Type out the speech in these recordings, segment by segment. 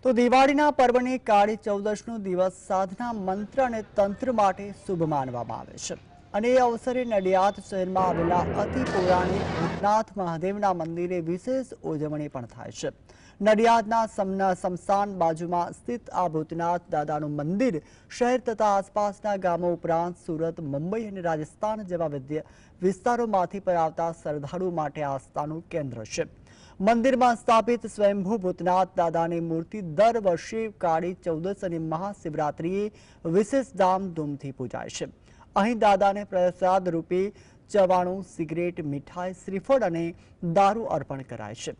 તો દિવાળીના પર્વની કાળી ચૌદશનો દિવસ સાધના મંત્ર અને તંત્ર માટે શુભ માનવામાં આવે છે અને એ અવસરે નડિયાદ શહેરમાં આવેલા અતિ પૌરાણિક ભૂતનાથ મહાદેવના મંદિરે વિશેષ ઉજવણી પણ થાય છે। નડિયાદના સ્મશાન બાજુમાં સ્થિત આ ભૂતનાથ દાદાનું મંદિર શહેર તથા આસપાસના ગામો ઉપરાંત સુરત, મુંબઈ અને રાજસ્થાન જેવા વિસ્તારોમાંથી આવતા શ્રદ્ધાળુઓ માટે આસ્થાનું કેન્દ્ર છે। મંદિરમાં સ્થાપિત સ્વયંભૂ ભૂતનાથ દાદાની મૂર્તિ દર વર્ષે કાળી ચૌદસ અને મહાશિવરાત્રિએ વિશેષ ધામધૂમથી પૂજાય છે। અહીં દાદાને પ્રસાદ રૂપે ચવાણું, સિગરેટ, મીઠાઈ, શ્રીફળ અને દારૂ અર્પણ કરાય છે।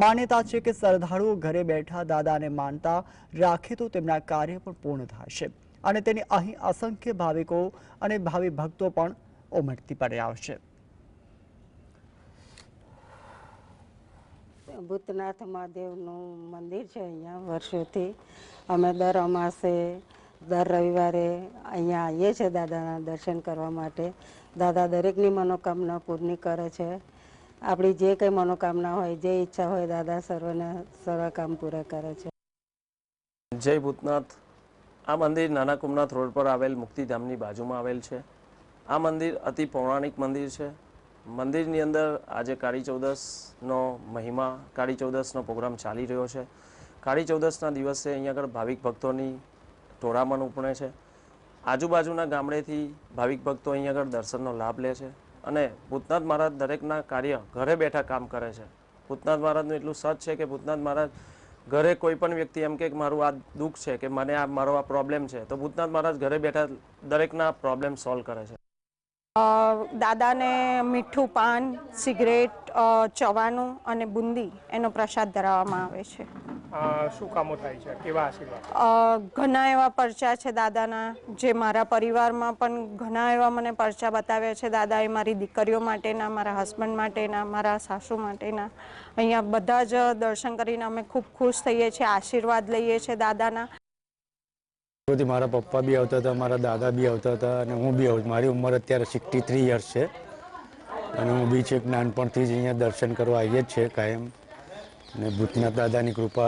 માન્યતા છે કે શ્રદ્ધાળુઓ ઘરે બેઠા દાદાને માનતા રાખે તો તેમના કાર્ય પણ પૂર્ણ થાય છે અને તેની અહીં અસંખ્ય ભાવિકો અને ભાવિ ભક્તો પણ ઉમટી પડ્યા છે। ભૂતનાથ મહાદેવનું મંદિર છે। અહીંયા વર્ષોથી અમે દર અમાસે દર રવિવારે અહીંયા આવીએ છીએ દાદાના દર્શન કરવા માટે। દાદા દરેકની મનોકામના પૂર્ણ કરે છે। આપણી જે કંઈ મનોકામના હોય, જે ઈચ્છા હોય, દાદા સર્વને સર્વ કામ પૂરા કરે છે। જય ભૂતનાથ। આ મંદિર નાના કુમનાથ રોડ પર આવેલ મુક્તિધામની બાજુમાં આવેલ છે। આ મંદિર અતિ પૌરાણિક મંદિર છે। મંદિરની અંદર આજે કાળી ચૌદસનો મહિમા, કાળી ચૌદસનો પ્રોગ્રામ ચાલી રહ્યો છે। કાળી ચૌદસના દિવસે અહીંયા આગળ ભાવિક ભક્તોની ટોળામણ ઉપડે છે। આજુબાજુના ગામડેથી ભાવિક ભક્તો અહીંયા આગળ દર્શનનો લાભ લે છે અને ભૂતનાથ મહારાજ દરેકના કાર્ય ઘરે બેઠા કામ કરે છે। ભૂતનાથ મહારાજનું એટલું સચ છે કે ભૂતનાથ મહારાજ ઘરે કોઈ પણ વ્યક્તિ એમ કે મારું આ દુઃખ છે કે મને મારો આ પ્રોબ્લેમ છે તો ભૂતનાથ મહારાજ ઘરે બેઠા દરેકના પ્રોબ્લેમ સોલ્વ કરે છે। દાદાને મીઠું પાન, સિગરેટ, ચવાનું અને બુંદી એનો પ્રસાદ ધરાવવામાં આવે છે। શું કામો થાય છે? કેવા આશીર્વાદ? ઘણા એવા પરચા છે દાદાના, જે મારા પરિવારમાં પણ ઘણા એવા મને પરચા બતાવ્યા છે દાદાએ મારી દીકરીઓ માટેના, મારા હસબન્ડ માટેના, મારા સાસુ માટેના। અહીંયા બધા જ દર્શન કરીને અમે ખૂબ ખુશ થઈએ છીએ, આશીર્વાદ લઈએ છીએ દાદાના। મારા પપ્પા બી આવતા હતા, મારા દાદા બી આવતા હતા અને હું બી આવું। મારી ઉંમર અત્યારે 63 યર્સ છે અને હું બી છેક નાનપણથી જ અહીંયા દર્શન કરવા આવીએ જ છે કાયમ। અને ભૂતનાથ દાદાની કૃપા